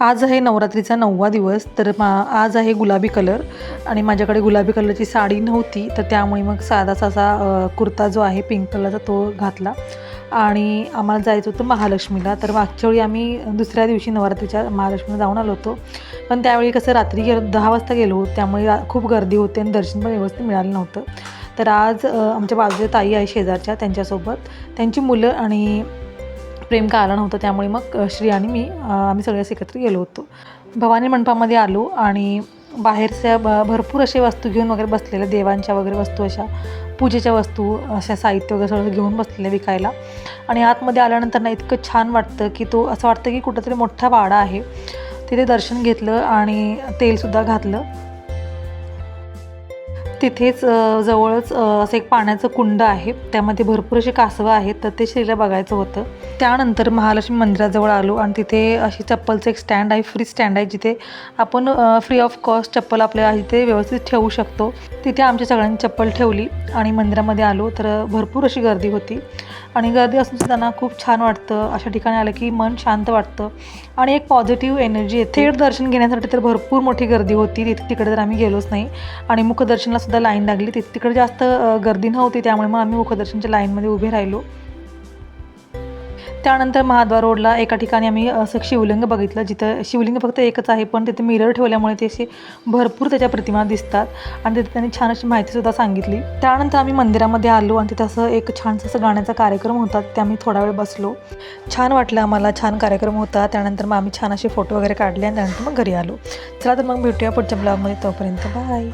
आज आहे नवरात्रीचा 9वा दिवस. तर आज आहे गुलाबी कलर आणि माझ्याकडे गुलाबी कलरची साडी नव्हती, तर त्यामुळे मग साधासा असा कुर्ता जो आहे पिंक कलरचा तो घातला. आणि आम्हाला जायचं होतं महालक्ष्मीला. तर मागच्या वेळी आम्ही दुसऱ्या दिवशी नवरात्रीच्या महालक्ष्मीला जाऊन आलो होतो, पण त्यावेळी कसं रात्री 10 वाजता गेलो, त्यामुळे खूप गर्दी होती आणि दर्शन पण व्यवस्थित मिळालं नव्हतं. तर आज आमच्या बाजूच्या ताई आहे शेजारच्या, त्यांच्यासोबत त्यांची मुलं आणि प्रेमका आला नव्हतं, त्यामुळे मग श्री आणि मी आम्ही सगळे एकत्र गेलो होतो. भवानी मंडपामध्ये आलो आणि बाहेरच्या भरपूर असे वस्तू घेऊन वगैरे बसलेल्या, देवांच्या वगैरे वस्तू, अशा पूजेच्या वस्तू, अशा साहित्य वगैरे सगळं घेऊन बसलेले विकायला. आणि आतमध्ये आल्यानंतर ना इतकं छान वाटतं की तो असं वाटतं की कुठंतरी मोठा वाडा आहे. तिथे दर्शन घेतलं आणि तेलसुद्धा घातलं. तिथेच जवळच असं एक पाण्याचं कुंड आहे, त्यामध्ये भरपूर अशी कासवं आहेत, तर ते श्रीला बघायचं होतं. त्यानंतर महालक्ष्मी मंदिराजवळ आलो आणि तिथे अशी चप्पलचं एक स्टँड आहे, फ्री स्टँड आहे, जिथे आपण फ्री ऑफ कॉस्ट चप्पल आपल्या इथे व्यवस्थित ठेवू शकतो. तिथे आमच्या सगळ्यांनी चप्पल ठेवली आणि मंदिरामध्ये आलो, तर भरपूर अशी गर्दी होती. आणि गर्दी असून सुद्धा ना खूप छान वाटतं. अशा ठिकाणी आलं की मन शांत वाटतं आणि एक पॉझिटिव्ह एनर्जी येते. थेट दर्शन घेण्यासाठी तर भरपूर मोठी गर्दी होती. तिकडे तर आम्ही गेलोच नाही. आणि मुखदर्शनला सुद्धा लाईन लागली. तिकडे जास्त गर्दी नव्हती, त्यामुळे मग आम्ही मुखदर्शनच्या लाईनमध्ये उभे राहिलो. त्यानंतर महाद्वार रोडला एका ठिकाणी आम्ही असं शिवलिंग बघितलं, जिथं शिवलिंग फक्त एकच आहे, पण तिथे मिरर ठेवल्यामुळे ते असे भरपूर त्याच्या प्रतिमा दिसतात आणि तिथे त्यांनी छान अशी माहितीसुद्धा सांगितली. त्यानंतर आम्ही मंदिरामध्ये आलो आणि तिथं असं एक छानसं असं गाण्याचा कार्यक्रम होता, ते आम्ही थोडा वेळ बसलो. छान वाटलं आम्हाला, छान कार्यक्रम होता. त्यानंतर मग आम्ही छान असे फोटो वगैरे काढले आणि त्यानंतर मग घरी आलो. चला तर मग भेटूया पुढच्या ब्लॉगमध्ये. तोपर्यंत बाय.